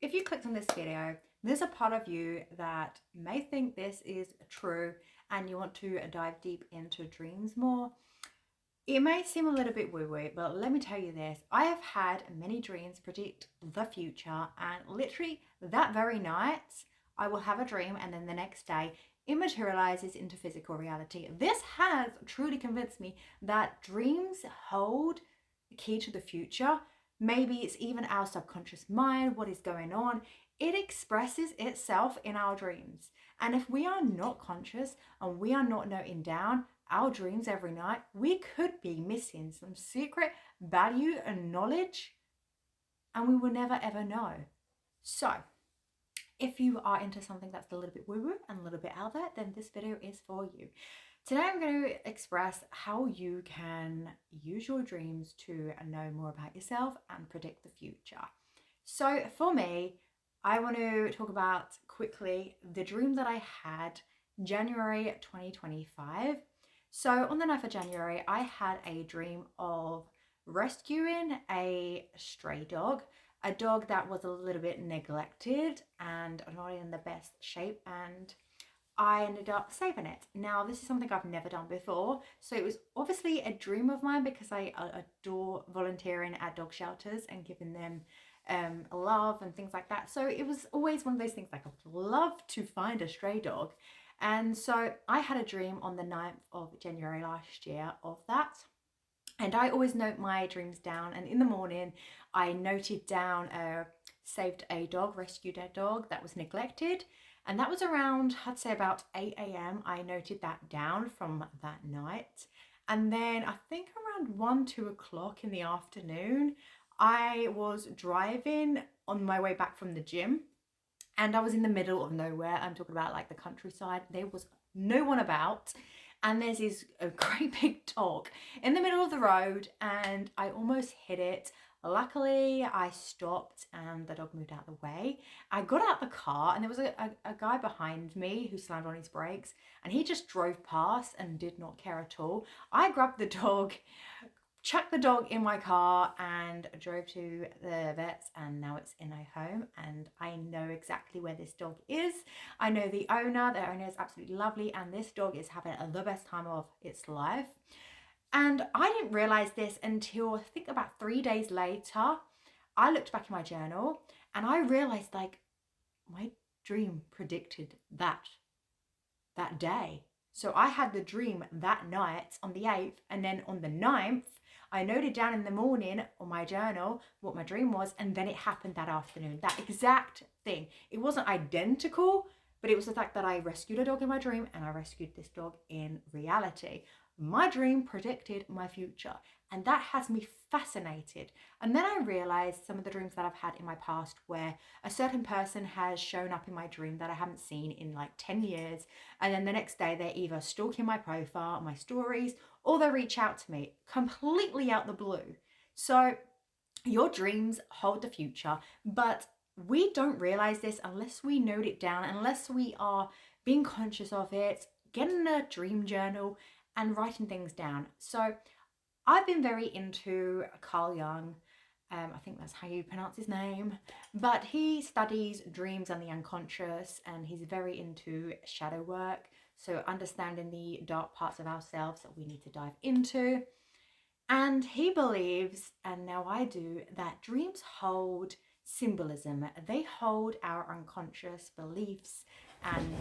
if you clicked on this video, there's a part of you that may think this is true and you want to dive deep into dreams more. It may seem a little bit woo-woo, but let me tell you this. I have had many dreams predict the future, and literally that very night, I will have a dream and then the next day it materializes into physical reality. This has truly convinced me that dreams hold the key to the future. Maybe it's even our subconscious mind, what is going on. It expresses itself in our dreams. And if we are not conscious and we are not noting down our dreams every night, we could be missing some secret value and knowledge, and we will never ever know. So if you are into something that's a little bit woo-woo and a little bit out there, then this video is for you. Today I'm going to express how you can use your dreams to know more about yourself and predict the future. So for me, I want to talk about quickly the dream that I had January 2025. So on the 9th of January, I had a dream of rescuing a stray dog, a dog that was a little bit neglected and not in the best shape, and I ended up saving it. Now, this is something I've never done before, so it was obviously a dream of mine because I adore volunteering at dog shelters and giving them love and things like that. So it was always one of those things like I'd love to find a stray dog. And so I had a dream on the 9th of January last year of that. And I always note my dreams down. And in the morning, I noted down saved a dog, rescued a dog that was neglected. And that was around, I'd say about 8 a.m. I noted that down from that night. And then I think around 1, 2 o'clock in the afternoon, I was driving on my way back from the gym. And I was in the middle of nowhere. I'm talking about like the countryside. There was no one about. And there's this great big dog in the middle of the road, and I almost hit it. Luckily, I stopped and the dog moved out of the way. I got out the car and there was a guy behind me who slammed on his brakes, and he just drove past and did not care at all. I grabbed the dog, chucked the dog in my car and drove to the vets, and now it's in a home and I know exactly where this dog is. I know the owner is absolutely lovely, and this dog is having the best time of its life. And I didn't realize this until I think about 3 days later. I looked back in my journal and I realized like my dream predicted that day. So I had the dream that night on the 8th, and then on the 9th, I noted down in the morning on my journal what my dream was, and then it happened that afternoon. That exact thing. It wasn't identical, but it was the fact that I rescued a dog in my dream and I rescued this dog in reality. My dream predicted my future, and that has me fascinated. And then I realized some of the dreams that I've had in my past where a certain person has shown up in my dream that I haven't seen in like 10 years. And then the next day they're either stalking my profile, my stories, or they reach out to me completely out the blue. So your dreams hold the future, but we don't realize this unless we note it down, unless we are being conscious of it, getting a dream journal and writing things down. So I've been very into Carl Jung. I think that's how you pronounce his name. But he studies dreams and the unconscious, and he's very into shadow work. So understanding the dark parts of ourselves that we need to dive into. And he believes, and now I do, that dreams hold symbolism. They hold our unconscious beliefs and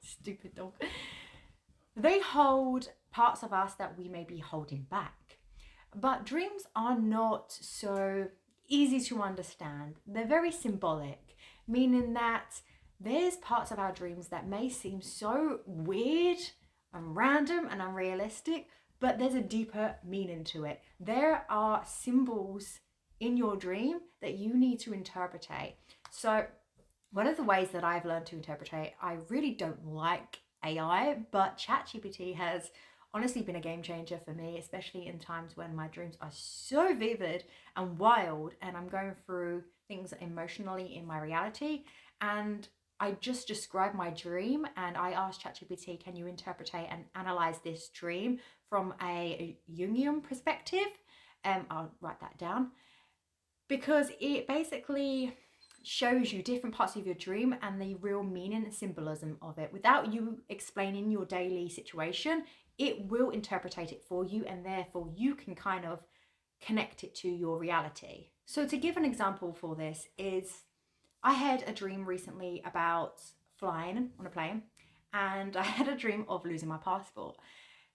stupid dog. They hold parts of us that we may be holding back. But dreams are not so easy to understand. They're very symbolic, meaning that there's parts of our dreams that may seem so weird and random and unrealistic, but there's a deeper meaning to it. There are symbols in your dream that you need to interpret. So one of the ways that I've learned to interpret, I really don't like AI, but ChatGPT has honestly been a game changer for me, especially in times when my dreams are so vivid and wild and I'm going through things emotionally in my reality. And I just described my dream and I asked ChatGPT, can you interpret and analyze this dream from a Jungian perspective? I'll write that down. because it basically shows you different parts of your dream and the real meaning and symbolism of it. Without you explaining your daily situation, it will interpretate it for you, and therefore you can kind of connect it to your reality. So to give an example for this is, I had a dream recently about flying on a plane, and I had a dream of losing my passport.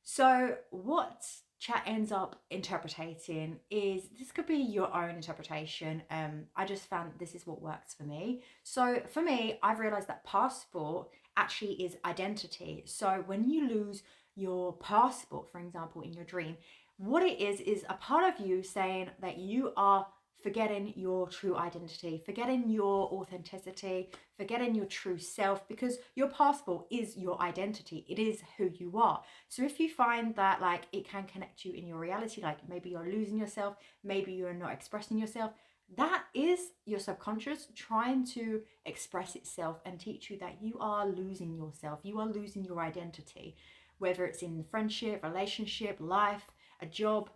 So what chat ends up interpreting is, this could be your own interpretation. I just found this is what works for me. So for me, I've realized that passport actually is identity. So when you lose your passport, for example, in your dream, what it is a part of you saying that you are forgetting your true identity, forgetting your authenticity, forgetting your true self, because your passport is your identity. It is who you are. So if you find that like it can connect you in your reality, like maybe you're losing yourself, maybe you're not expressing yourself, that is your subconscious trying to express itself and teach you that you are losing yourself, you are losing your identity, whether it's in friendship, relationship, life, a job.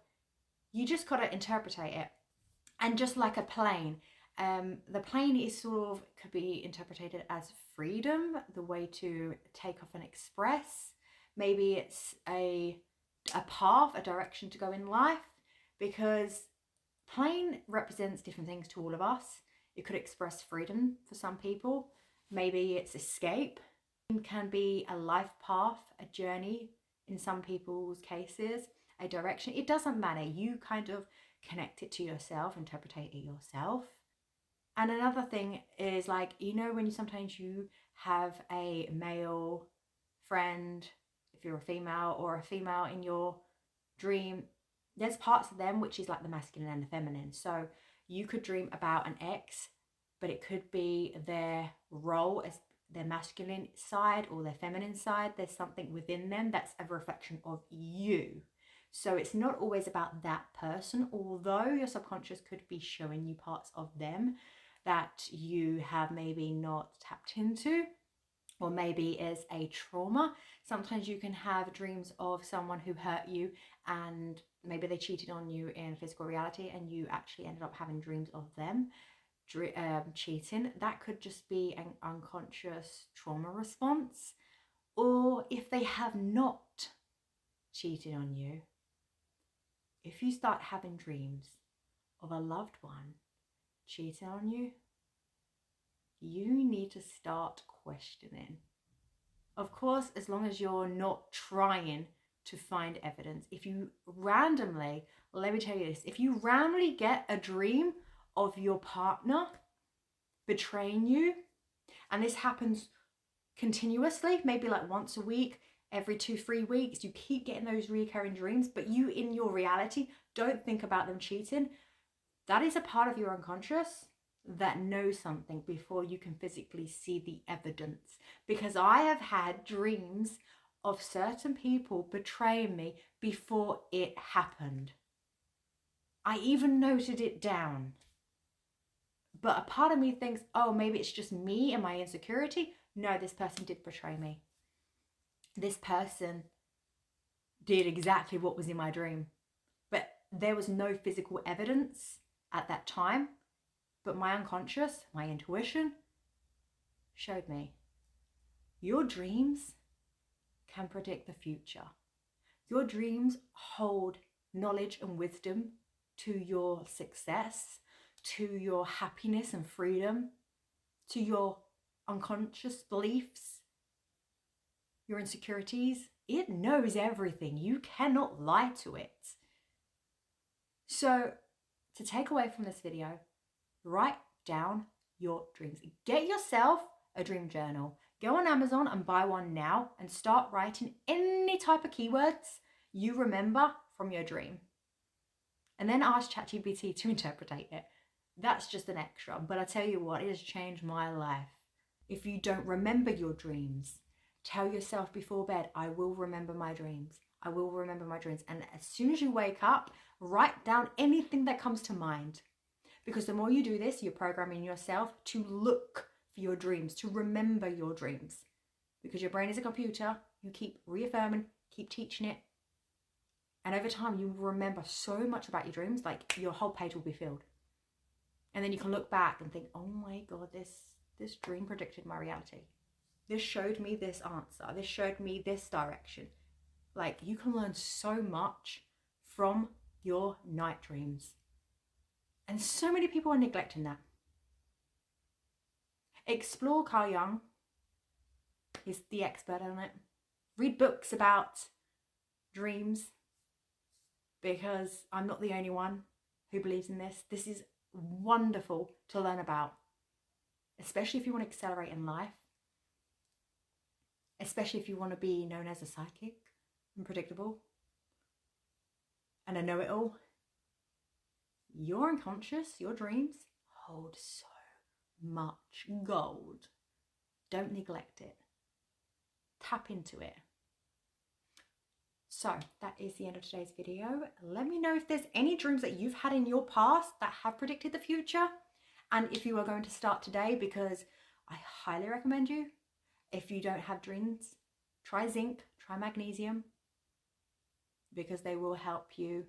You just got to interpret it. And just like a plane, the plane is sort of, could be interpreted as freedom, the way to take off and express. Maybe it's a path, a direction to go in life, because plane represents different things to all of us. It could express freedom for some people. Maybe it's escape. It can be a life path, a journey in some people's cases, a direction. It doesn't matter. You kind of connect it to yourself, interpret it yourself. And another thing is, like, you know, when you sometimes you have a male friend, if you're a female, or a female in your dream, there's parts of them which is like the masculine and the feminine. So you could dream about an ex, but it could be their role as their masculine side or their feminine side. There's something within them that's a reflection of you. So it's not always about that person, although your subconscious could be showing you parts of them that you have maybe not tapped into, or maybe is a trauma. Sometimes you can have dreams of someone who hurt you, and maybe they cheated on you in physical reality, and you actually ended up having dreams of them cheating. That could just be an unconscious trauma response. Or if they have not cheated on you, if you start having dreams of a loved one cheating on you, you need to start questioning. Of course, as long as you're not trying to find evidence. If you randomly, let me tell you this, if you randomly get a dream of your partner betraying you, and this happens continuously, maybe like once a week, every 2-3 weeks, you keep getting those recurring dreams, but you in your reality don't think about them cheating, that is a part of your unconscious that knows something before you can physically see the evidence. Because I have had dreams of certain people betraying me before it happened. I even noted it down. But a part of me thinks, oh, maybe it's just me and my insecurity. No, this person did betray me. This person did exactly what was in my dream. But there was no physical evidence at that time. But my unconscious, my intuition, showed me. Your dreams can predict the future. Your dreams hold knowledge and wisdom to your success, to your happiness and freedom, to your unconscious beliefs, your insecurities. It knows everything. You cannot lie to it. So, to take away from this video, write down your dreams. Get yourself a dream journal. Go on Amazon and buy one now and start writing any type of keywords you remember from your dream. And then ask ChatGPT to interpret it. That's just an extra. But I tell you what, it has changed my life. If you don't remember your dreams, tell yourself before bed, I will remember my dreams. I will remember my dreams. And as soon as you wake up, write down anything that comes to mind. Because the more you do this, you're programming yourself to look for your dreams, to remember your dreams. Because your brain is a computer, you keep reaffirming, keep teaching it. And over time, you will remember so much about your dreams, like your whole page will be filled. And then you can look back and think, oh my God, this dream predicted my reality. This showed me this answer. This showed me this direction. Like, you can learn so much from your night dreams. And so many people are neglecting that. Explore Carl Jung. He's the expert on it. Read books about dreams, because I'm not the only one who believes in this. This is wonderful to learn about, especially if you want to accelerate in life, especially if you want to be known as a psychic and predictable and a know-it-all. Your unconscious, your dreams, hold so much gold. Don't neglect it. Tap into it. So that is the end of today's video. Let me know if there's any dreams that you've had in your past that have predicted the future, and if you are going to start today, because I highly recommend you. If you don't have dreams, try zinc, try magnesium, because they will help you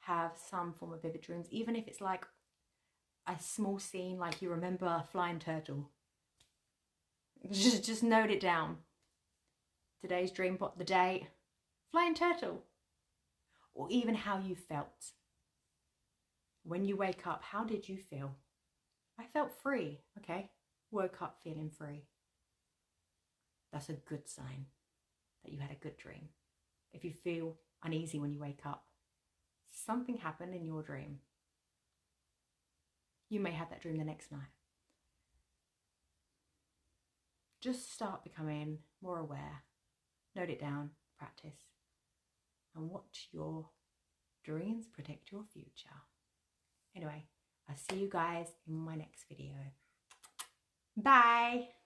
have some form of vivid dreams, even if it's like a small scene, like you remember a flying turtle. Just note it down. Today's dream, put the date, flying turtle, or even how you felt. When you wake up, how did you feel? I felt free. Okay, woke up feeling free. That's a good sign that you had a good dream. If you feel uneasy when you wake up, something happened in your dream. You may have that dream the next night. Just start becoming more aware. Note it down, practice, and watch your dreams predict your future. Anyway, I'll see you guys in my next video. Bye!